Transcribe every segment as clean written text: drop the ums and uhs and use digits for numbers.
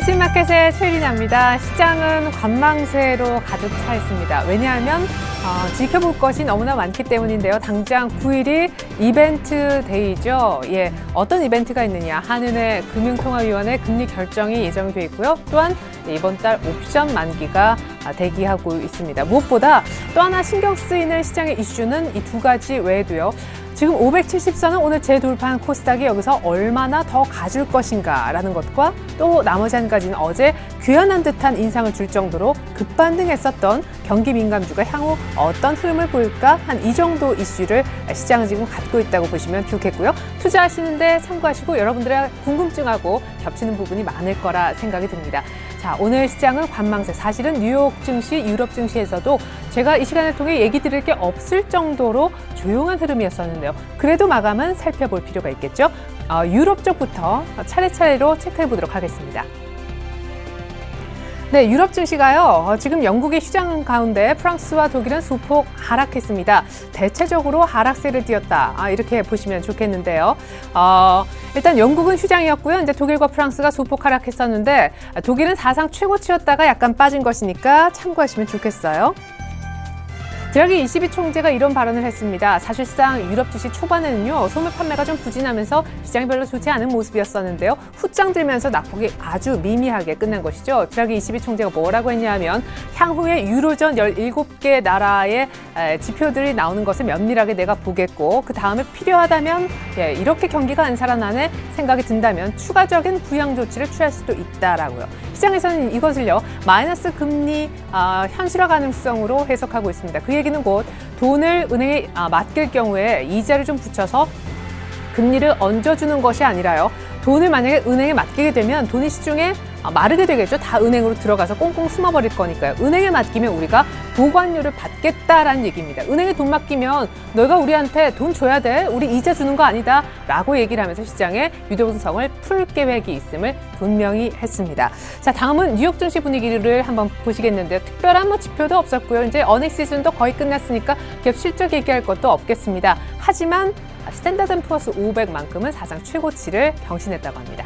뉴스마켓의 최리나입니다. 시장은 관망세로 가득 차 있습니다. 왜냐하면 지켜볼 것이 너무나 많기 때문인데요. 당장 9일이 이벤트 데이죠. 어떤 이벤트가 있느냐. 한은의 금융통화위원회 금리 결정이 예정이 돼 있고요. 또한 이번 달 옵션 만기가 대기하고 있습니다. 무엇보다 또 하나 신경 쓰이는 시장의 이슈는 이 두 가지 외에도요. 지금 570선은 오늘 재돌파한 코스닥이 여기서 얼마나 더 가줄 것인가라는 것과 또 나머지 한 가지는 어제 귀환한 듯한 인상을 줄 정도로 급반등했었던 경기 민감주가 향후 어떤 흐름을 보일까 한 이 정도 이슈를 시장은 지금 갖고 있다고 보시면 좋겠고요. 투자하시는데 참고하시고 여러분들의 궁금증하고 겹치는 부분이 많을 거라 생각이 듭니다. 자, 오늘 시장은 관망세. 사실은 뉴욕 증시, 유럽 증시에서도 제가 이 시간을 통해 얘기 드릴 게 없을 정도로 조용한 흐름이었었는데요. 그래도 마감은 살펴볼 필요가 있겠죠. 유럽 쪽부터 차례차례로 체크해 보도록 하겠습니다. 네, 유럽 증시가요. 지금 영국의 휴장 가운데 프랑스와 독일은 소폭 하락했습니다. 대체적으로 하락세를 띄었다. 이렇게 보시면 좋겠는데요. 일단 영국은 휴장이었고요. 이제 독일과 프랑스가 소폭 하락했었는데 독일은 사상 최고치였다가 약간 빠진 것이니까 참고하시면 좋겠어요. 드라기 ECB 총재가 이런 발언을 했습니다. 사실상 유럽 증시 초반에는요. 소매 판매가 좀 부진하면서 시장이 별로 좋지 않은 모습이었었는데요. 후장 들면서 낙폭이 아주 미미하게 끝난 것이죠. 드라기 ECB 총재가 뭐라고 했냐면 향후에 유로존 17개 나라의 지표들이 나오는 것을 면밀하게 내가 보겠고 그 다음에 필요하다면 이렇게 경기가 안 살아나네 생각이 든다면 추가적인 부양 조치를 취할 수도 있다라고요. 시장에서는 이것을요. 마이너스 금리 현실화 가능성으로 해석하고 있습니다. 그 얘기는 곧 돈을 은행에 맡길 경우에 이자를 좀 붙여서 금리를 얹어주는 것이 아니라요. 돈을 만약에 은행에 맡기게 되면 돈이 시중에 마르게 되겠죠. 다 은행으로 들어가서 꽁꽁 숨어버릴 거니까요. 은행에 맡기면 우리가 보관료를 받겠다라는 얘기입니다. 은행에 돈 맡기면 너희가 우리한테 돈 줘야 돼. 우리 이자 주는 거 아니다. 라고 얘기를 하면서 시장에 유동성을 풀 계획이 있음을 분명히 했습니다. 자, 다음은 뉴욕 증시 분위기를 한번 보시겠는데요. 특별한 지표도 없었고요. 이제 어닝 시즌도 거의 끝났으니까 기업 실적 얘기할 것도 없겠습니다. 하지만 스탠다드 & 푸어스 500만큼은 사상 최고치를 경신했다고 합니다.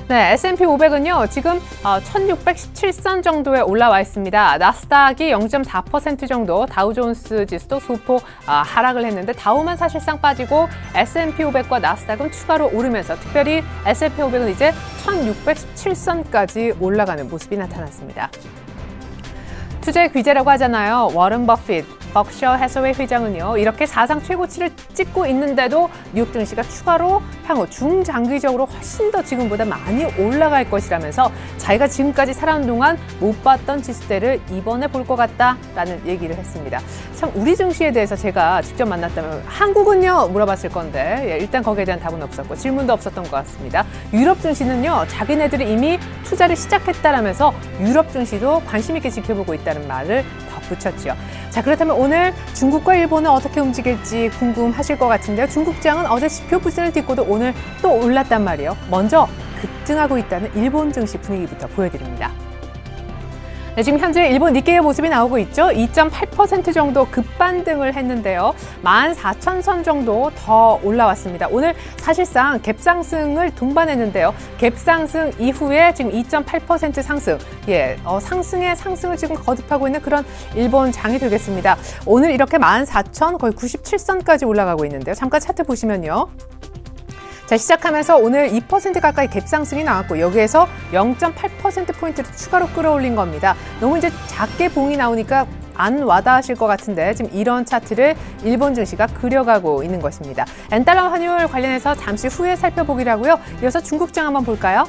네, S&P 500은요, 지금 1617선 정도에 올라와 있습니다. 나스닥이 0.4% 정도, 다우존스 지수도 소폭 하락을 했는데 다우만 사실상 빠지고 S&P 500과 나스닥은 추가로 오르면서 특별히 S&P 500은 이제 1617선까지 올라가는 모습이 나타났습니다. 투자의 귀재라고 하잖아요. 워런 버핏, 버크셔 해서웨이 회장은요. 이렇게 사상 최고치를 찍고 있는데도 뉴욕 증시가 추가로 향후 중장기적으로 훨씬 더 지금보다 많이 올라갈 것이라면서 자기가 지금까지 살아온 동안 못 봤던 지수대를 이번에 볼 것 같다라는 얘기를 했습니다. 참 우리 증시에 대해서 제가 직접 만났다면 한국은요? 물어봤을 건데 일단 거기에 대한 답은 없었고 질문도 없었던 것 같습니다. 유럽 증시는요. 자기네들이 이미 투자를 시작했다라면서 유럽 증시도 관심 있게 지켜보고 있다는 말을 덧붙였죠. 자, 그렇다면 오늘 중국과 일본은 어떻게 움직일지 궁금하실 것 같은데요. 중국장은 어제 지표 부진을 딛고도 오늘 또 올랐단 말이에요. 먼저 급등하고 있다는 일본 증시 분위기부터 보여드립니다. 네, 지금 현재 일본 니케이의 모습이 나오고 있죠. 2.8% 정도 급반등을 했는데요. 14,000선 정도 더 올라왔습니다. 오늘 사실상 갭상승을 동반했는데요. 갭상승 이후에 지금 2.8% 상승. 상승의 상승을 지금 거듭하고 있는 그런 일본 장이 되겠습니다. 오늘 이렇게 14,000 거의 97선까지 올라가고 있는데요. 잠깐 차트 보시면요. 자, 시작하면서 오늘 2% 가까이 갭상승이 나왔고 여기에서 0.8%포인트를 추가로 끌어올린 겁니다. 너무 이제 작게 봉이 나오니까 안 와닿으실 것 같은데 지금 이런 차트를 일본 증시가 그려가고 있는 것입니다. 엔달러 환율 관련해서 잠시 후에 살펴보기로 하고요. 이어서 중국장 한번 볼까요?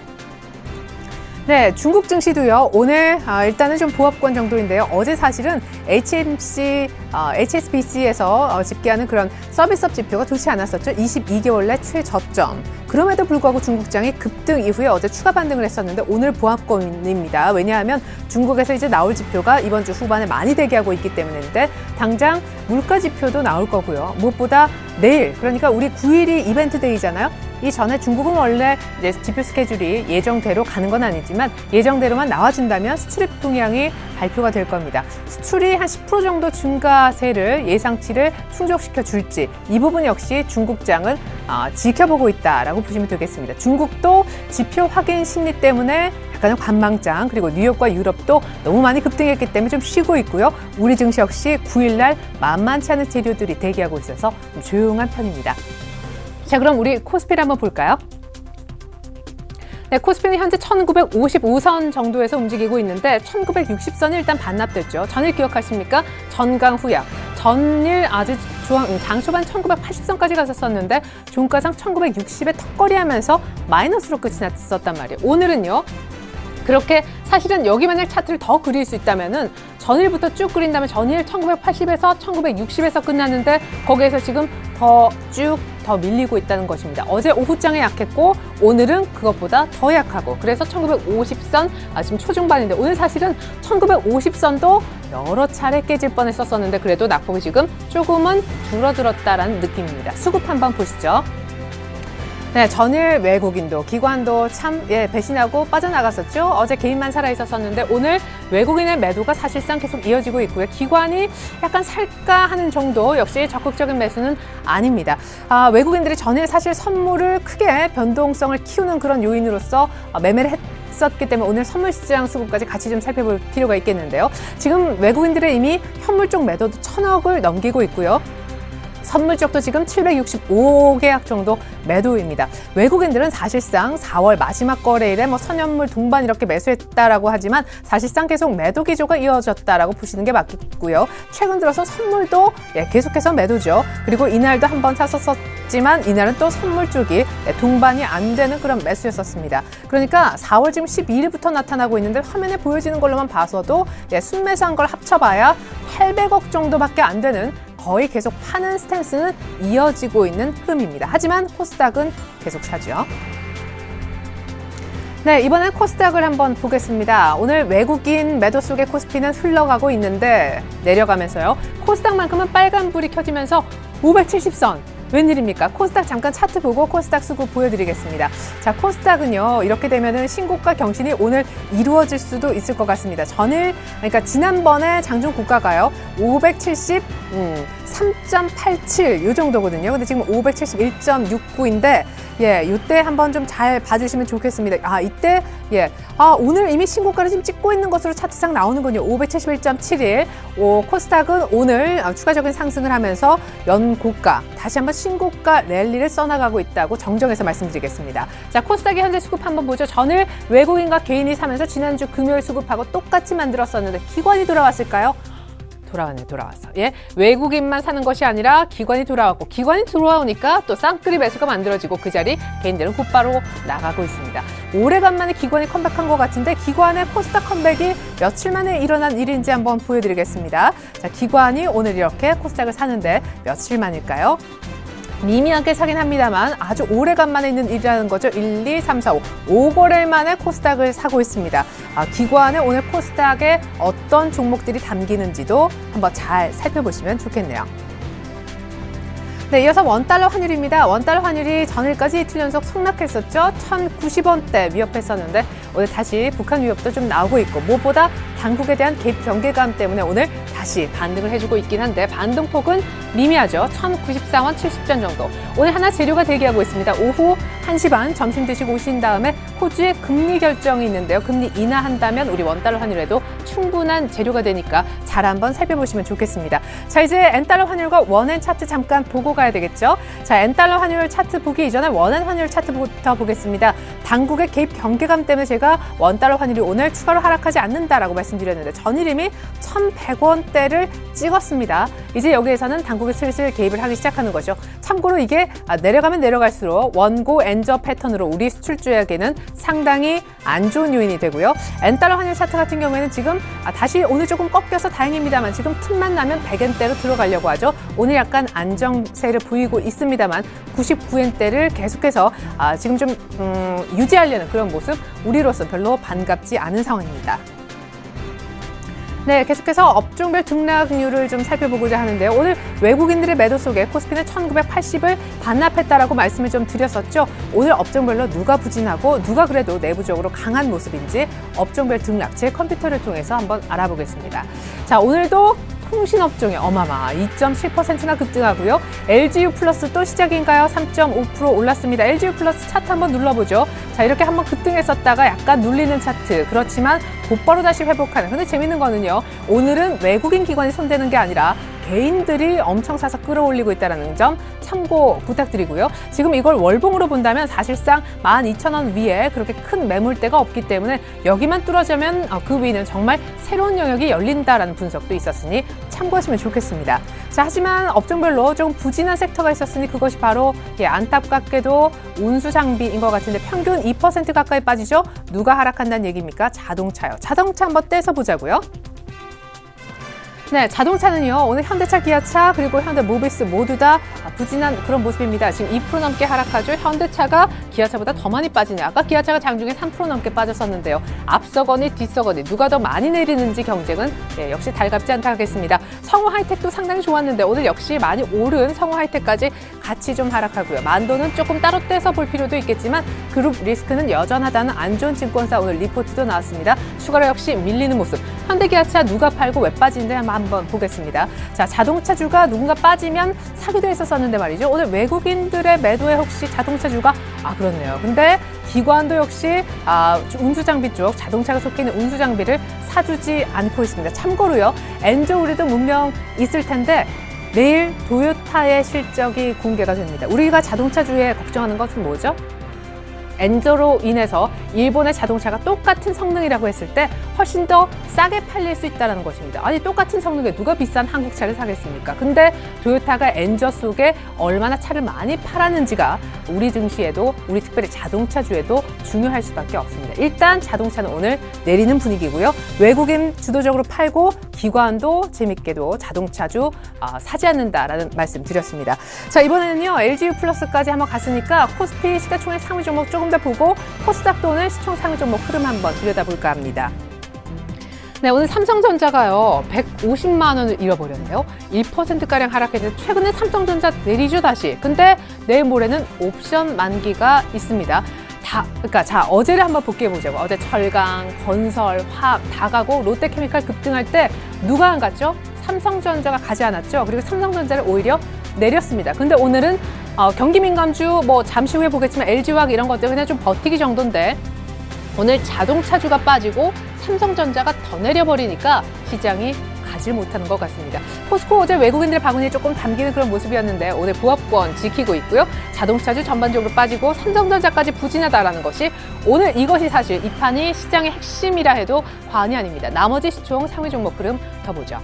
네, 중국 증시도요. 오늘 일단은 좀 보합권 정도인데요. 어제 사실은 HSBC에서 집계하는 그런 서비스업 지표가 좋지 않았었죠. 22개월 내 최저점. 그럼에도 불구하고 중국장이 급등 이후에 어제 추가 반등을 했었는데 오늘 보합권입니다. 왜냐하면 중국에서 이제 나올 지표가 이번 주 후반에 많이 대기하고 있기 때문인데 당장 물가 지표도 나올 거고요. 무엇보다 내일, 그러니까 우리 9일이 이벤트 데이잖아요. 이 전에 중국은 원래 이제 지표 스케줄이 예정대로 가는 건 아니지만 예정대로만 나와준다면 수출입 동향이 발표가 될 겁니다. 수출이 한 10% 정도 증가세를 예상치를 충족시켜 줄지 이 부분 역시 중국장은 지켜보고 있다라고 보시면 되겠습니다. 중국도 지표 확인 심리 때문에 약간의 관망장, 그리고 뉴욕과 유럽도 너무 많이 급등했기 때문에 좀 쉬고 있고요. 우리 증시 역시 9일날 만만치 않은 재료들이 대기하고 있어서 좀 조용한 편입니다. 자, 그럼 우리 코스피를 한번 볼까요? 네, 코스피는 현재 1955선 정도에서 움직이고 있는데 1960선이 일단 반납됐죠. 전일 기억하십니까? 전강 후약. 전일 아주 장 초반 1980선까지 갔었는데 종가상 1960에 턱걸이하면서 마이너스로 끝이 났었단 말이에요. 오늘은요. 그렇게 사실은 여기 만약 차트를 더 그릴 수 있다면은 전일부터 쭉 그린다면 전일 1980에서 1960에서 끝났는데 거기에서 지금 더 밀리고 있다는 것입니다. 어제 오후장에 약했고 오늘은 그것보다 더 약하고 그래서 1950선 지금 초중반인데 오늘 사실은 1950선도 여러 차례 깨질 뻔했었는데 그래도 낙폭이 지금 조금은 줄어들었다라는 느낌입니다. 수급 한번 보시죠. 네, 전일 외국인도 기관도 참 배신하고 빠져나갔었죠. 어제 개인만 살아있었는데 오늘 외국인의 매도가 사실상 계속 이어지고 있고요. 기관이 약간 살까 하는 정도 역시 적극적인 매수는 아닙니다. 외국인들이 전일 사실 선물을 크게 변동성을 키우는 그런 요인으로서 매매를 했었기 때문에 오늘 선물시장 수급까지 같이 좀 살펴볼 필요가 있겠는데요. 지금 외국인들의 이미 현물 쪽 매도도 1000억을 넘기고 있고요. 선물 쪽도 지금 765계약 정도 매도입니다. 외국인들은 사실상 4월 마지막 거래일에 선현물 동반 이렇게 매수했다라고 하지만 사실상 계속 매도 기조가 이어졌다라고 보시는 게 맞겠고요. 최근 들어서 선물도 계속해서 매도죠. 그리고 이날도 한번 샀었지만 이날은 또 선물 쪽이 동반이 안 되는 그런 매수였었습니다. 그러니까 4월 지금 12일부터 나타나고 있는데 화면에 보여지는 걸로만 봐서도 순매수한 걸 합쳐봐야 800억 정도밖에 안 되는 거의 계속 파는 스탠스는 이어지고 있는 흐름입니다. 하지만 코스닥은 계속 사죠. 네, 이번엔 코스닥을 한번 보겠습니다. 오늘 외국인 매도 속에 코스피는 흘러가고 있는데 내려가면서요. 코스닥만큼은 빨간불이 켜지면서 570선. 웬일입니까? 코스닥 잠깐 차트 보고 코스닥 수급 보여드리겠습니다. 자, 코스닥은요. 이렇게 되면은 신고가 경신이 오늘 이루어질 수도 있을 것 같습니다. 전일, 그러니까 지난번에 장중 고가가요. 573.87 요 정도거든요. 근데 지금 571.69인데 이때 한번 좀 잘 봐주시면 좋겠습니다. 이때 오늘 이미 신고가를 지금 찍고 있는 것으로 차트상 나오는군요. 571.71. 코스닥은 오늘 추가적인 상승을 하면서 연고가 다시 한번 신고가 랠리를 써나가고 있다고 정정해서 말씀드리겠습니다. 자, 코스닥의 현재 수급 한번 보죠. 전일 외국인과 개인이 사면서 지난주 금요일 수급하고 똑같이 만들었었는데 기관이 돌아왔을까요? 돌아왔어. 외국인만 사는 것이 아니라 기관이 돌아왔고 기관이 들어오니까 또 쌍끌이 매수가 만들어지고 그 자리 개인들은 곧바로 나가고 있습니다. 오래간만에 기관이 컴백한 것 같은데 기관의 코스닥 컴백이 며칠 만에 일어난 일인지 한번 보여드리겠습니다. 자, 기관이 오늘 이렇게 코스닥을 사는데 며칠 만일까요? 미미하게 사긴 합니다만 아주 오래간만에 있는 일이라는 거죠. 1, 2, 3, 4, 5. 5거래일 만에 코스닥을 사고 있습니다. 기관의 오늘 코스닥에 어떤 종목들이 담기는지도 한번 잘 살펴보시면 좋겠네요. 네, 이어서 원달러 환율입니다. 원달러 환율이 전일까지 이틀 연속 폭락했었죠. 1,090원대 위협했었는데 오늘 다시 북한 위협도 좀 나오고 있고 무엇보다 당국에 대한 개입 경계감 때문에 오늘 다시 반등을 해주고 있긴 한데 반등폭은 미미하죠. 1,094원 70전 정도. 오늘 하나 재료가 대기하고 있습니다. 오후 1시 반 점심 드시고 오신 다음에 호주의 금리 결정이 있는데요. 금리 인하한다면 우리 원달러 환율에도 충분한 재료가 되니까 잘 한번 살펴보시면 좋겠습니다. 자, 이제 엔달러 환율과 원엔 차트 잠깐 보고 가야 되겠죠. 자, 엔달러 환율 차트 보기 이전에 원엔 환율 차트부터 보겠습니다. 당국의 개입 경계감 때문에 제가 원달러 환율이 오늘 추가로 하락하지 않는다라고 말씀드렸는데 전일 이미 1,100원대를 찍었습니다. 이제 여기에서는 당국이 슬슬 개입을 하기 시작하는 거죠. 참고로 이게 내려가면 내려갈수록 원고 엔저 패턴으로 우리 수출주에게는 상당히 안 좋은 요인이 되고요. 엔달러 환율 차트 같은 경우에는 지금 다시 오늘 조금 꺾여서 다행입니다만 지금 틈만 나면 100엔대로 들어가려고 하죠. 오늘 약간 안정세를 보이고 있습니다만 99엔대를 계속해서 지금 좀 유지하려는 그런 모습 우리로서 별로 반갑지 않은 상황입니다. 네, 계속해서 업종별 등락률을 좀 살펴보고자 하는데요. 오늘 외국인들의 매도 속에 코스피는 1980을 반납했다라고 말씀을 좀 드렸었죠. 오늘 업종별로 누가 부진하고 누가 그래도 내부적으로 강한 모습인지 업종별 등락 제 컴퓨터를 통해서 한번 알아보겠습니다. 자, 오늘도 통신업종이 어마마 2.7%나 급등하고요. LGU 플러스 또 시작인가요? 3.5% 올랐습니다. LGU 플러스 차트 한번 눌러보죠. 자, 이렇게 한번 급등했었다가 약간 눌리는 차트. 그렇지만 곧바로 다시 회복하는. 근데 재밌는 거는요. 오늘은 외국인 기관이 손대는 게 아니라 개인들이 엄청 사서 끌어올리고 있다는 점 참고 부탁드리고요. 지금 이걸 월봉으로 본다면 사실상 12,000원 위에 그렇게 큰 매물대가 없기 때문에 여기만 뚫어지면 그 위는 정말 새로운 영역이 열린다라는 분석도 있었으니 참고하시면 좋겠습니다. 자, 하지만 업종별로 좀 부진한 섹터가 있었으니 그것이 바로 안타깝게도 운수장비인 것 같은데 평균 2% 가까이 빠지죠. 누가 하락한다는 얘기입니까? 자동차요. 자동차 한번 떼서 보자고요. 네, 자동차는요. 오늘 현대차, 기아차 그리고 현대모비스 모두 다 부진한 그런 모습입니다. 지금 2% 넘게 하락하죠. 현대차가 기아차보다 더 많이 빠지네요. 아까 기아차가 장중에 3% 넘게 빠졌었는데요. 앞서거니 뒤서거니 누가 더 많이 내리는지 경쟁은 역시 달갑지 않다 하겠습니다. 성우 하이텍도 상당히 좋았는데 오늘 역시 많이 오른 성우 하이텍까지 같이 좀 하락하고요. 만도는 조금 따로 떼서 볼 필요도 있겠지만 그룹 리스크는 여전하다는 안 좋은 증권사 오늘 리포트도 나왔습니다. 추가로 역시 밀리는 모습. 현대기아차 누가 팔고 왜 빠지는지 한번 보겠습니다. 자, 자동차주가 누군가 빠지면 사기도 했었는데 말이죠. 오늘 외국인들의 매도에 혹시 자동차주가 그렇네요. 근데 기관도 역시 운수장비 쪽 자동차가 속해 있는 운수장비를 사주지 않고 있습니다. 참고로요. 엔저 우리도 분명 있을 텐데 내일 도요타의 실적이 공개가 됩니다. 우리가 자동차주에 걱정하는 것은 뭐죠? 엔저로 인해서 일본의 자동차가 똑같은 성능이라고 했을 때 훨씬 더 싸게 팔릴 수 있다는 것입니다. 아니, 똑같은 성능에 누가 비싼 한국 차를 사겠습니까? 근데 도요타가 엔저 속에 얼마나 차를 많이 팔았는지가 우리 증시에도 우리 특별히 자동차주에도 중요할 수밖에 없습니다. 일단 자동차는 오늘 내리는 분위기고요. 외국인 주도적으로 팔고 기관도 재밌게도 자동차주 사지 않는다라는 말씀 드렸습니다. 자, 이번에는요. LGU 플러스까지 한번 갔으니까 코스피 시가총액 상위 종목 조금 더 보고 코스닥도 오늘 시총 상위 종목 흐름 한번 들여다볼까 합니다. 네, 오늘 삼성전자가요 150만 원을 잃어버렸네요. 1%가량 하락했는데 최근에 삼성전자 내리죠 다시. 근데 내일 모레는 옵션 만기가 있습니다. 그러니까 자, 어제를 한번 복귀해보자고. 어제 철강, 건설, 화학 다 가고 롯데케미칼 급등할 때 누가 안 갔죠? 삼성전자가 가지 않았죠. 그리고 삼성전자를 오히려 내렸습니다. 근데 오늘은 경기민감주 잠시 후에 보겠지만 LG화학 이런 것들 그냥 좀 버티기 정도인데 오늘 자동차주가 빠지고 삼성전자가 더 내려버리니까 시장이 가질 못하는 것 같습니다. 포스코 어제 외국인들의 바구니에 조금 담기는 그런 모습이었는데 오늘 부합권 지키고 있고요. 자동차주 전반적으로 빠지고 삼성전자까지 부진하다라는 것이 오늘 이것이 사실 이 판이 시장의 핵심이라 해도 과언이 아닙니다. 나머지 시총 상위 종목 흐름 더 보죠.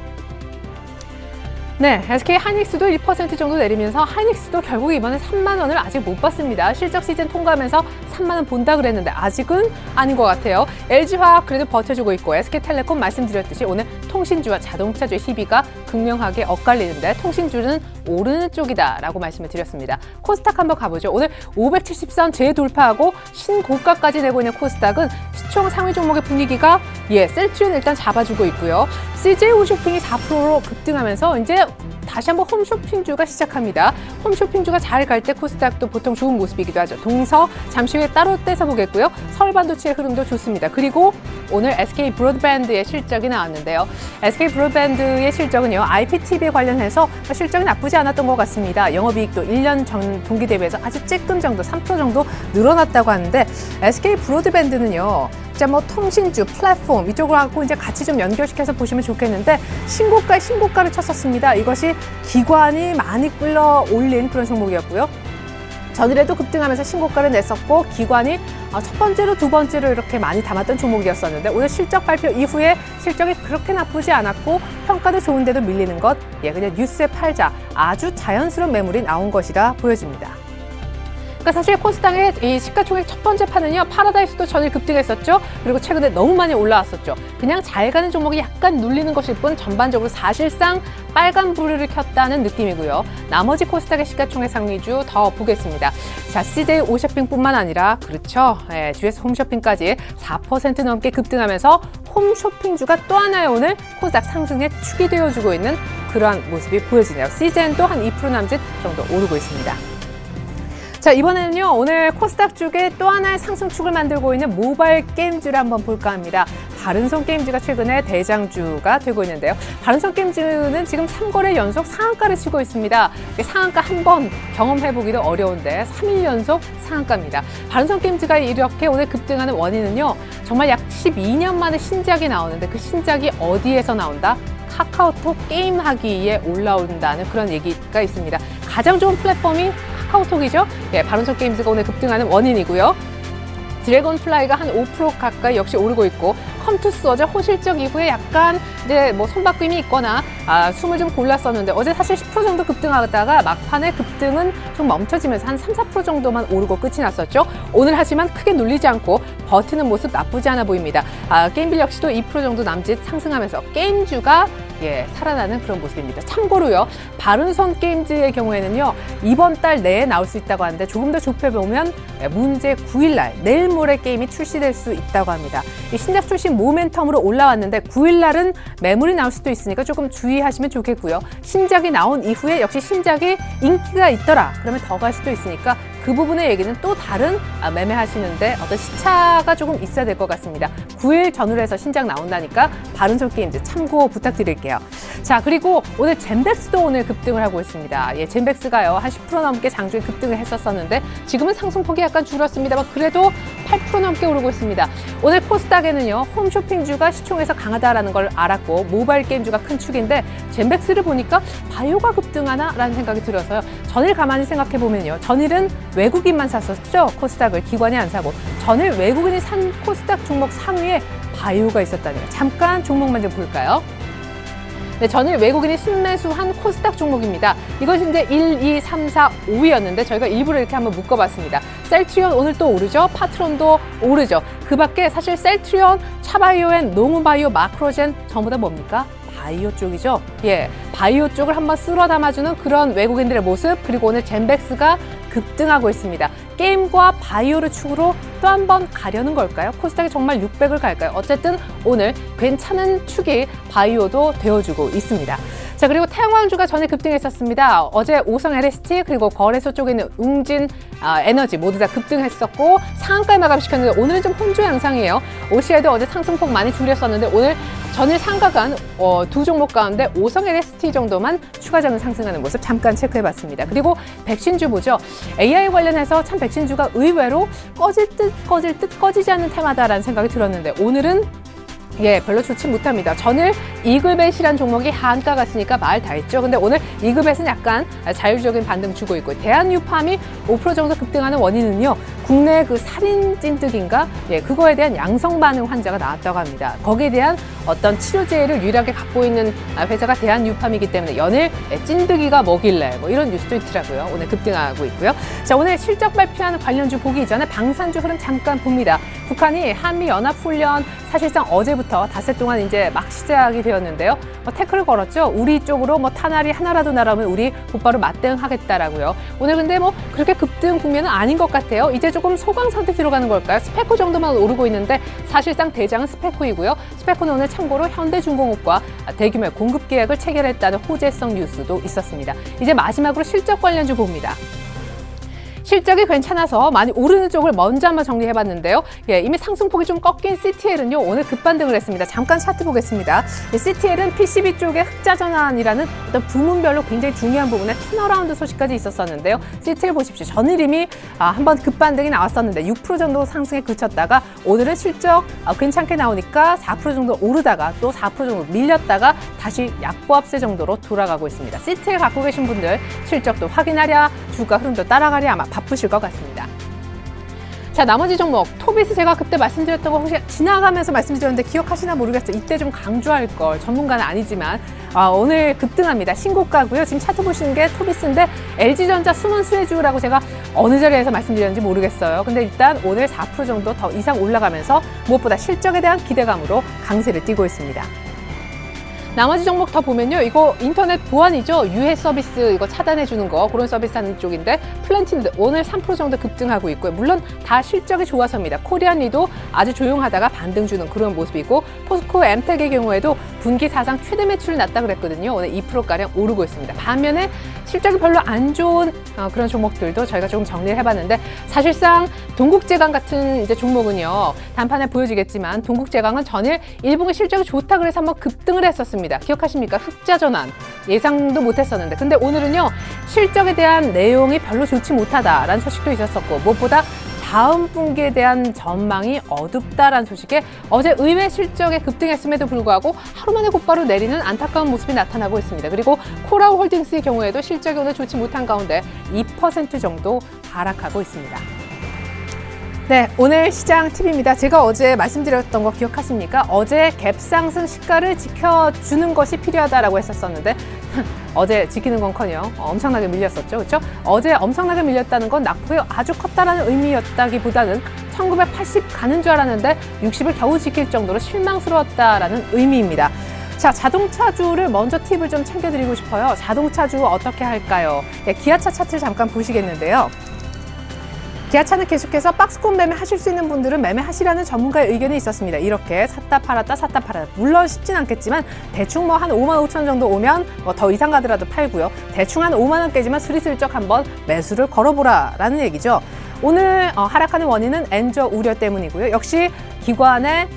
네, SK 하이닉스도 1% 정도 내리면서 하이닉스도 결국 이번에 3만 원을 아직 못 봤습니다. 실적 시즌 통과하면서 3만 원 본다 그랬는데 아직은 아닌 것 같아요. LG화학 그래도 버텨주고 있고 SK텔레콤 말씀드렸듯이 오늘 통신주와 자동차주의 희비가 극명하게 엇갈리는데 통신주는 오르는 쪽이다라고 말씀을 드렸습니다. 코스닥 한번 가보죠. 오늘 570선 재돌파하고 신고가까지 내고 있는 코스닥은 시총 상위 종목의 분위기가 셀트리온 일단 잡아주고 있고요. CJ 홈쇼핑이 4%로 급등하면서 이제 다시 한번 홈쇼핑주가 시작합니다. 홈쇼핑주가 잘 갈 때 코스닥도 보통 좋은 모습이기도 하죠. 동서 잠시 후에 따로 떼서 보겠고요. 서울반도체의 흐름도 좋습니다. 그리고 오늘 SK 브로드밴드의 실적이 나왔는데요. SK 브로드밴드의 실적은요. IPTV 관련해서 실적이 나쁘지 않았던 것 같습니다. 영업이익도 1년 전 동기 대비해서 아주 쬐끔 정도 3% 정도 늘어났다고 하는데 SK 브로드밴드는요. 통신주, 플랫폼 이쪽으로 하고 이제 같이 좀 연결시켜서 보시면 좋겠는데 신고가에 신고가를 쳤었습니다. 이것이 기관이 많이 끌어올린 그런 종목이었고요. 전일에도 급등하면서 신고가를 냈었고 기관이 첫 번째로 두 번째로 이렇게 많이 담았던 종목이었었는데 오늘 실적 발표 이후에 실적이 그렇게 나쁘지 않았고 평가도 좋은데도 밀리는 것 그냥 뉴스에 팔자 아주 자연스러운 매물이 나온 것이라 보여집니다. 그러니까 사실 코스닥의 이 시가총액 첫 번째 판은요, 파라다이스도 전일 급등했었죠. 그리고 최근에 너무 많이 올라왔었죠. 그냥 잘 가는 종목이 약간 눌리는 것일 뿐 전반적으로 사실상 빨간 불을 켰다는 느낌이고요. 나머지 코스닥의 시가총액 상위주 더 보겠습니다. 자, CJ 홈쇼핑뿐만 아니라 그렇죠. GS 홈쇼핑까지 4% 넘게 급등하면서 홈쇼핑주가 또 하나의 오늘 코스닥 상승에 축이 되어주고 있는 그러한 모습이 보여지네요. CJN도 한 2% 남짓 정도 오르고 있습니다. 자, 이번에는요, 오늘 코스닥 쪽에 또 하나의 상승축을 만들고 있는 모바일 게임주를 한번 볼까 합니다. 바른손 게임즈가 최근에 대장주가 되고 있는데요. 바른손 게임즈는 지금 3거래 연속 상한가를 치고 있습니다. 상한가 한 번 경험해보기도 어려운데 3일 연속 상한가입니다. 바른손 게임즈가 이렇게 오늘 급등하는 원인은요, 정말 약 12년 만에 신작이 나오는데 그 신작이 어디에서 나온다? 카카오톡 게임하기에 올라온다는 그런 얘기가 있습니다. 가장 좋은 플랫폼이 카카오톡이죠. 예, 바른손 게임즈가 오늘 급등하는 원인이고요. 드래곤플라이가 한 5% 가까이 역시 오르고 있고, 컴투스 어제 호실적 이후에 약간 이제 뭐 손바뀜이 있거나 숨을 좀 골랐었는데 어제 사실 10% 정도 급등하다가 막판에 급등은 좀 멈춰지면서 한 3, 4% 정도만 오르고 끝이 났었죠. 오늘 하지만 크게 눌리지 않고 버티는 모습 나쁘지 않아 보입니다. 게임빌 역시도 2% 정도 남짓 상승하면서 게임주가 살아나는 그런 모습입니다. 참고로요, 바른손 게임즈의 경우에는요, 이번 달 내에 나올 수 있다고 하는데 조금 더 좁혀보면 문제 9일날 내일 모레 게임이 출시될 수 있다고 합니다. 이 신작 출시 모멘텀으로 올라왔는데 9일날은 매물이 나올 수도 있으니까 조금 주의하시면 좋겠고요. 신작이 나온 이후에 역시 신작이 인기가 있더라 그러면 더 갈 수도 있으니까 그 부분의 얘기는 또 다른 매매하시는데 어떤 시차가 조금 있어야 될 것 같습니다. 9일 전후로 해서 신작 나온다니까 바른손 게임즈 참고 부탁드릴게요. 자, 그리고 오늘 젠백스도 오늘 급등을 하고 있습니다. 젠백스가요, 한 10% 넘게 장중에 급등을 했었었는데 지금은 상승폭이 약간 줄었습니다만 그래도 8% 넘게 오르고 있습니다. 오늘 코스닥에는요, 홈쇼핑주가 시총에서 강하다라는 걸 알았고 모바일 게임주가 큰 축인데 젠백스를 보니까 바이오가 급등하나라는 생각이 들어서요. 전일 가만히 생각해보면요, 전일은 외국인만 샀었죠. 코스닥을 기관이 안 사고. 전일 외국인이 산 코스닥 종목 상위에 바이오가 있었다네요. 잠깐 종목만 좀 볼까요? 네, 전일 외국인이 순매수한 코스닥 종목입니다. 이것이 이제 1, 2, 3, 4, 5위였는데 저희가 일부러 이렇게 한번 묶어봤습니다. 셀트리온 오늘 또 오르죠. 파트론도 오르죠. 그 밖에 사실 셀트리온, 차바이오엔, 농우바이오, 마크로젠 전부 다 뭡니까? 바이오 쪽이죠. 바이오 쪽을 한번 쓸어 담아주는 그런 외국인들의 모습, 그리고 오늘 젠백스가 급등하고 있습니다. 게임과 바이오를 축으로 또 한 번 가려는 걸까요? 코스닥이 정말 600을 갈까요? 어쨌든 오늘 괜찮은 축이 바이오도 되어주고 있습니다. 자, 그리고 태양광주가 전에 급등했었습니다. 어제 오성 LST 그리고 거래소 쪽에 있는 웅진 에너지 모두 다 급등했었고 상한가에 마감시켰는데 오늘은 좀 혼조 양상이에요. OCI도 어제 상승폭 많이 줄였었는데 오늘 전일 상가간 두 종목 가운데 오성 LST 정도만 추가적인 상승하는 모습 잠깐 체크해봤습니다. 그리고 백신주 보죠. AI 관련해서 참 백신주가 의외로 꺼질 듯 꺼지지 않는 테마다라는 생각이 들었는데 오늘은 별로 좋지 못합니다. 전일 이글벳이란 종목이 하한가 갔으니까 말 다 했죠. 근데 오늘 이글벳은 약간 자율적인 반등 주고 있고 대한유팜이 5% 정도 급등하는 원인은요, 국내 그 살인 찐득인가? 그거에 대한 양성 반응 환자가 나왔다고 합니다. 거기에 대한 어떤 치료제를 유일하게 갖고 있는 회사가 대한유팜이기 때문에 연일 찐득이가 뭐길래 뭐 이런 뉴스도 있더라고요. 오늘 급등하고 있고요. 자, 오늘 실적 발표하는 관련주 보기 이전에 방산주 흐름 잠깐 봅니다. 북한이 한미연합훈련 사실상 어제부터 닷새 동안 이제 막 시작이 되었는데요. 태클을 걸었죠. 우리 쪽으로 탄알이 하나라도 날아오면 우리 곧바로 맞대응하겠다라고요. 오늘 근데 그렇게 급등 국면은 아닌 것 같아요. 이제 조금 소강 상태 들어가는 걸까요? 스페코 정도만 오르고 있는데 사실상 대장은 스페코이고요. 스페코는 오늘 참고로 현대중공업과 대규모 공급 계약을 체결했다는 호재성 뉴스도 있었습니다. 이제 마지막으로 실적 관련주 봅니다. 실적이 괜찮아서 많이 오르는 쪽을 먼저 한번 정리해봤는데요. 이미 상승폭이 좀 꺾인 CTL은요, 오늘 급반등을 했습니다. 잠깐 차트 보겠습니다. CTL은 PCB 쪽의 흑자 전환이라는 어떤 부문별로 굉장히 중요한 부분에 턴어라운드 소식까지 있었었는데요. CTL 보십시오. 전일 이미 한번 급반등이 나왔었는데 6% 정도 상승에 그쳤다가 오늘은 실적 괜찮게 나오니까 4% 정도 오르다가 또 4% 정도 밀렸다가 다시 약보합세 정도로 돌아가고 있습니다. CTL 갖고 계신 분들 실적도 확인하랴, 주가 흐름도 따라가랴 아마 바쁘실 것 같습니다. 자, 나머지 종목 토비스 제가 그때 말씀드렸던 거 혹시 지나가면서 말씀드렸는데 기억하시나 모르겠어요. 이때 좀 강조할 걸, 전문가는 아니지만 오늘 급등합니다. 신고가고요. 지금 차트 보시는 게 토비스인데 LG전자 숨은 수혜주라고 제가 어느 자리에서 말씀드렸는지 모르겠어요. 근데 일단 오늘 4% 정도 더 이상 올라가면서 무엇보다 실적에 대한 기대감으로 강세를 띠고 있습니다. 나머지 종목 더 보면요. 이거 인터넷 보안이죠. 유해 서비스 이거 차단해주는 거 그런 서비스 하는 쪽인데 플랜틴드 오늘 3% 정도 급등하고 있고요. 물론 다 실적이 좋아서입니다. 코리안리도 아주 조용하다가 반등 주는 그런 모습이고 포스코 엠텍의 경우에도 분기 사상 최대 매출을 났다 그랬거든요. 오늘 2%가량 오르고 있습니다. 반면에 실적이 별로 안 좋은 그런 종목들도 저희가 조금 정리를 해봤는데 사실상 동국제강 같은 이제 종목은요. 단판에 보여지겠지만 동국제강은 전일 1분기 실적이 좋다 그래서 한번 급등을 했었습니다. 기억하십니까? 흑자 전환 예상도 못했었는데 근데 오늘은요 실적에 대한 내용이 별로 좋지 못하다라는 소식도 있었었고 무엇보다 다음 분기에 대한 전망이 어둡다라는 소식에 어제 의외 실적에 급등했음에도 불구하고 하루 만에 곧바로 내리는 안타까운 모습이 나타나고 있습니다. 그리고 코라우 홀딩스의 경우에도 실적이 오늘 좋지 못한 가운데 2% 정도 하락하고 있습니다. 네, 오늘 시장 팁입니다. 제가 어제 말씀드렸던 거 기억하십니까? 어제 갭 상승 시가를 지켜주는 것이 필요하다라고 했었었는데 어제 지키는 건커녕 엄청나게 밀렸었죠. 그렇죠? 어제 엄청나게 밀렸다는 건 낙폭이 아주 컸다라는 의미였다기보다는 1980 가는 줄 알았는데 60을 겨우 지킬 정도로 실망스러웠다라는 의미입니다. 자, 자동차주를 먼저 팁을 좀 챙겨드리고 싶어요. 자동차주 어떻게 할까요? 네, 기아차 차트를 잠깐 보시겠는데요. 기아차는 계속해서 박스권 매매하실 수 있는 분들은 매매하시라는 전문가의 의견이 있었습니다. 이렇게 샀다 팔았다 샀다 팔았다. 물론 쉽진 않겠지만 대충 뭐 한 5만 5천 정도 오면 뭐 더 이상 가더라도 팔고요. 대충 한 5만 원 깨지만 스리슬쩍 한번 매수를 걸어보라라는 얘기죠. 오늘 하락하는 원인은 엔저 우려 때문이고요. 역시 기관에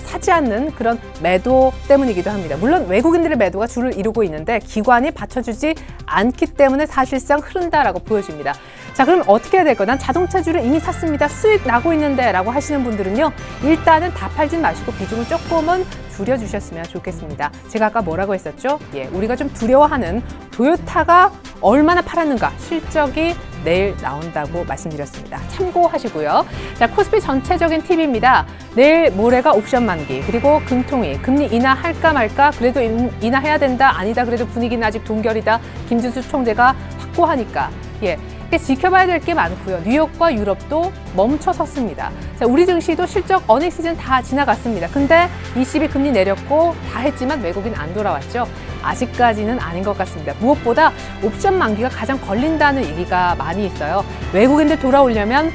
사지 않는 그런 매도 때문이기도 합니다. 물론 외국인들의 매도가 주를 이루고 있는데 기관이 받쳐주지 않기 때문에 사실상 흐른다라고 보여집니다. 자, 그럼 어떻게 해야 될까요? 난 자동차주를 이미 샀습니다. 수익 나고 있는데 라고 하시는 분들은요. 일단은 다 팔진 마시고 비중을 조금은 줄여주셨으면 좋겠습니다. 제가 아까 뭐라고 했었죠? 예, 우리가 좀 두려워하는 토요타가 얼마나 팔았는가 실적이 내일 나온다고 말씀드렸습니다. 참고하시고요. 자, 코스피 전체적인 팁입니다. 내일 모레가 옵션 만기 그리고 금통위 금리 인하할까 말까 그래도 인하해야 된다 아니다 그래도 분위기는 아직 동결이다 김준수 총재가 확고하니까 예. 지켜봐야 될 게 많고요. 뉴욕과 유럽도 멈춰섰습니다. 자, 우리 증시도 실적 어닝 시즌 다 지나갔습니다. 근데 ECB 금리 내렸고 다 했지만 외국인 안 돌아왔죠. 아직까지는 아닌 것 같습니다. 무엇보다 옵션 만기가 가장 걸린다는 얘기가 많이 있어요. 외국인들 돌아오려면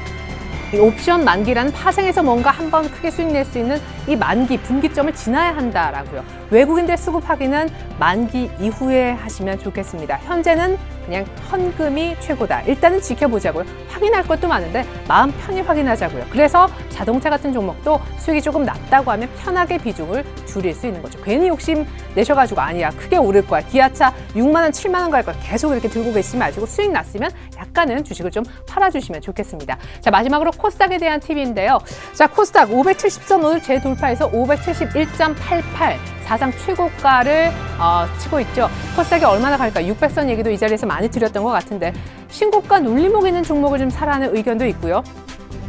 이 옵션 만기라는 파생에서 뭔가 한번 크게 수익 낼 수 있는 이 만기, 분기점을 지나야 한다라고요. 외국인들 수급하기는 만기 이후에 하시면 좋겠습니다. 현재는 그냥 현금이 최고다. 일단은 지켜보자고요. 확인할 것도 많은데 마음 편히 확인하자고요. 그래서 자동차 같은 종목도 수익이 조금 낮다고 하면 편하게 비중을 줄일 수 있는 거죠. 괜히 욕심 내셔가지고 아니야 크게 오를 거야. 기아차 6만 원, 7만 원 갈 거야. 계속 이렇게 들고 계시지 마시고 수익 났으면 약간은 주식을 좀 팔아주시면 좋겠습니다. 자, 마지막으로 코스닥에 대한 팁인데요. 자, 코스닥 570선 오늘 재돌파해서 571.88 사상 최고가를 치고 있죠. 코스닥이 얼마나 갈까? 600선 얘기도 이 자리에서 많이 드렸던 것 같은데 신고가 눌림목 있는 종목을 좀 사라는 의견도 있고요.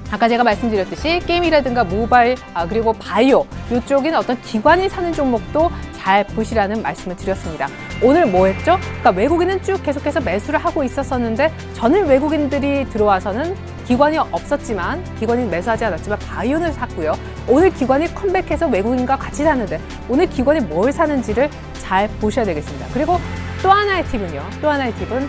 아까 제가 말씀드렸듯이 게임이라든가 모바일 그리고 바이오 이쪽인 어떤 기관이 사는 종목도 잘 보시라는 말씀을 드렸습니다. 오늘 뭐 했죠? 그러니까 외국인은 쭉 계속해서 매수를 하고 있었었는데 전일 외국인들이 들어와서는 기관이 없었지만 기관이 매수하지 않았지만 바이오는 샀고요. 오늘 기관이 컴백해서 외국인과 같이 사는데 오늘 기관이 뭘 사는지를 잘 보셔야 되겠습니다. 그리고 또 하나의 팁은요. 또 하나의 팁은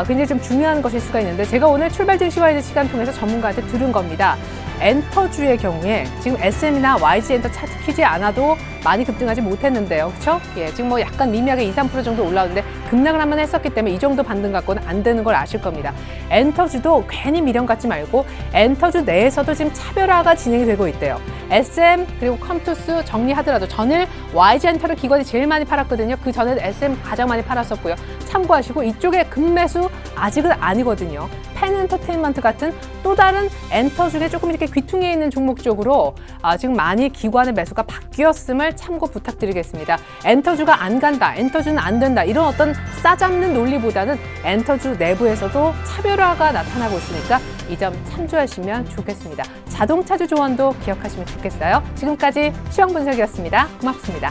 굉장히 좀 중요한 것일 수가 있는데 제가 오늘 출발 증시와 있는 시간 통해서 전문가한테 들은 겁니다. 엔터주의 경우에 지금 SM이나 YG 엔터 차트 키지 않아도 많이 급등하지 못했는데요. 그렇죠? 예, 지금 뭐 약간 미미하게 2~3% 정도 올라오는데 급락을 한번 했었기 때문에 이 정도 반등 갖고는 안 되는 걸 아실 겁니다. 엔터주도 괜히 미련 갖지 말고 엔터주 내에서도 지금 차별화가 진행이 되고 있대요. SM 그리고 컴투스 정리하더라도 전일 YG 엔터를 기관이 제일 많이 팔았거든요. 그 전에 SM 가장 많이 팔았었고요. 참고하시고 이쪽에 급매수 아직은 아니거든요. 펜엔터테인먼트 같은 또 다른 엔터 중에 조금 이렇게 귀퉁이에 있는 종목 쪽으로 지금 많이 기관의 매수가 바뀌었음을 참고 부탁드리겠습니다. 엔터주가 안 간다, 엔터주는 안 된다 이런 어떤 싸잡는 논리보다는 엔터주 내부에서도 차별화가 나타나고 있으니까 이 점 참조하시면 좋겠습니다. 자동차주 조언도 기억하시면 좋겠어요. 지금까지 시황분석이었습니다. 고맙습니다.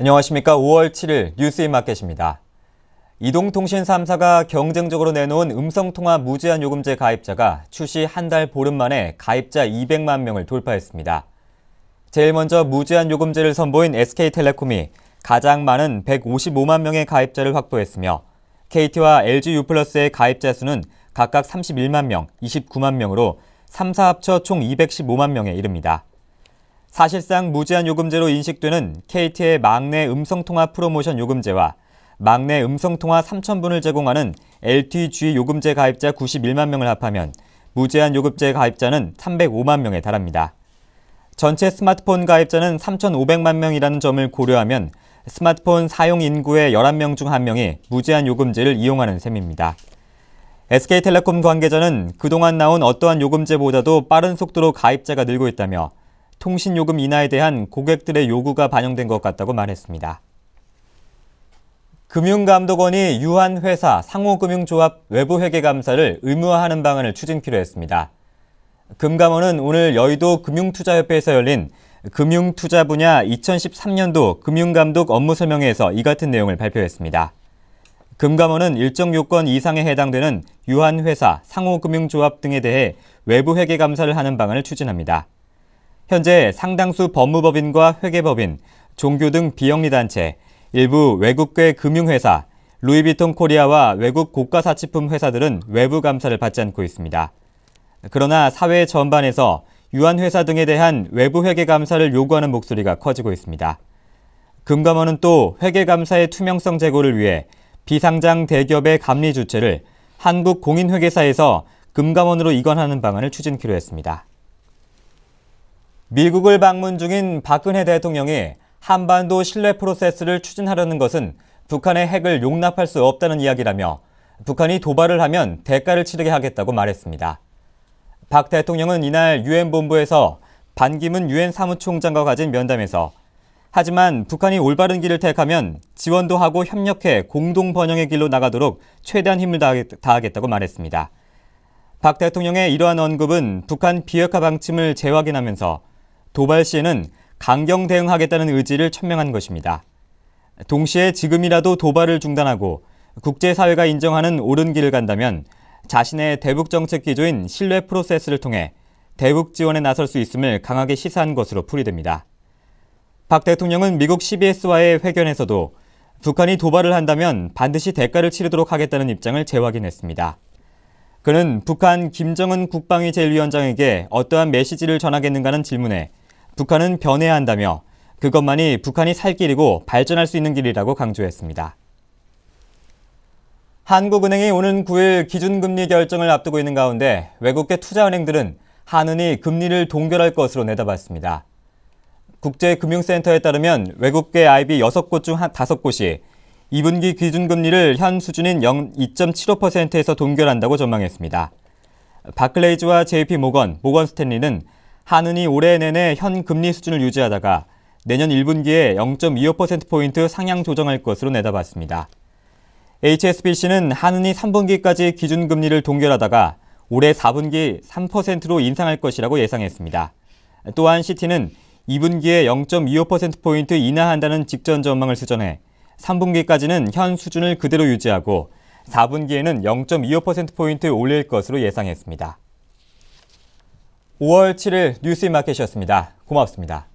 안녕하십니까. 5월 7일 뉴스인마켓입니다. 이동통신 3사가 경쟁적으로 내놓은 음성통화 무제한 요금제 가입자가 출시 한 달 보름 만에 가입자 200만 명을 돌파했습니다. 제일 먼저 무제한 요금제를 선보인 SK텔레콤이 가장 많은 155만 명의 가입자를 확보했으며 KT와 LG유플러스의 가입자 수는 각각 31만 명, 29만 명으로 3사 합쳐 총 215만 명에 이릅니다. 사실상 무제한 요금제로 인식되는 KT의 막내 음성통화 프로모션 요금제와 막내 음성통화 3,000분을 제공하는 LTG 요금제 가입자 91만 명을 합하면 무제한 요금제 가입자는 305만 명에 달합니다. 전체 스마트폰 가입자는 3,500만 명이라는 점을 고려하면 스마트폰 사용 인구의 11명 중 1명이 무제한 요금제를 이용하는 셈입니다. SK텔레콤 관계자는 그동안 나온 어떠한 요금제보다도 빠른 속도로 가입자가 늘고 있다며 통신요금 인하에 대한 고객들의 요구가 반영된 것 같다고 말했습니다. 금융감독원이 유한회사 상호금융조합 외부회계감사를 의무화하는 방안을 추진키로 했습니다. 금감원은 오늘 여의도 금융투자협회에서 열린 금융투자 분야 2013년도 금융감독 업무설명회에서 이 같은 내용을 발표했습니다. 금감원은 일정 요건 이상에 해당되는 유한회사, 상호금융조합 등에 대해 외부회계감사를 하는 방안을 추진합니다. 현재 상당수 법무법인과 회계법인, 종교 등 비영리단체, 일부 외국계 금융회사, 루이비통 코리아와 외국 고가사치품 회사들은 외부 감사를 받지 않고 있습니다. 그러나 사회 전반에서 유한회사 등에 대한 외부 회계감사를 요구하는 목소리가 커지고 있습니다. 금감원은 또 회계감사의 투명성 제고를 위해 비상장 대기업의 감리 주체를 한국공인회계사에서 금감원으로 이관하는 방안을 추진키로 했습니다. 미국을 방문 중인 박근혜 대통령이 한반도 신뢰 프로세스를 추진하려는 것은 북한의 핵을 용납할 수 없다는 이야기라며 북한이 도발을 하면 대가를 치르게 하겠다고 말했습니다. 박 대통령은 이날 유엔 본부에서 반기문 유엔 사무총장과 가진 면담에서 하지만 북한이 올바른 길을 택하면 지원도 하고 협력해 공동 번영의 길로 나가도록 최대한 힘을 다하겠다고 말했습니다. 박 대통령의 이러한 언급은 북한 비핵화 방침을 재확인하면서 도발 시에는 강경 대응하겠다는 의지를 천명한 것입니다. 동시에 지금이라도 도발을 중단하고 국제사회가 인정하는 옳은 길을 간다면 자신의 대북 정책 기조인 신뢰 프로세스를 통해 대북 지원에 나설 수 있음을 강하게 시사한 것으로 풀이됩니다. 박 대통령은 미국 CBS와의 회견에서도 북한이 도발을 한다면 반드시 대가를 치르도록 하겠다는 입장을 재확인했습니다. 그는 북한 김정은 국방위 제1위원장에게 어떠한 메시지를 전하겠는가는 질문에 북한은 변해야 한다며 그것만이 북한이 살 길이고 발전할 수 있는 길이라고 강조했습니다. 한국은행이 오는 9일 기준금리 결정을 앞두고 있는 가운데 외국계 투자은행들은 한은이 금리를 동결할 것으로 내다봤습니다. 국제금융센터에 따르면 외국계 IB 6곳 중 5곳이 2분기 기준금리를 현 수준인 2.75%에서 동결한다고 전망했습니다. 바클레이즈와 JP모건, 모건스탠리는 한은이 올해 내내 현 금리 수준을 유지하다가 내년 1분기에 0.25%포인트 상향 조정할 것으로 내다봤습니다. HSBC는 한은이 3분기까지 기준금리를 동결하다가 올해 4분기 3%로 인상할 것이라고 예상했습니다. 또한 시티는 2분기에 0.25%포인트 인하한다는 직전 전망을 수정해 3분기까지는 현 수준을 그대로 유지하고 4분기에는 0.25%포인트 올릴 것으로 예상했습니다. 5월 7일 뉴스인마켓이었습니다. 고맙습니다.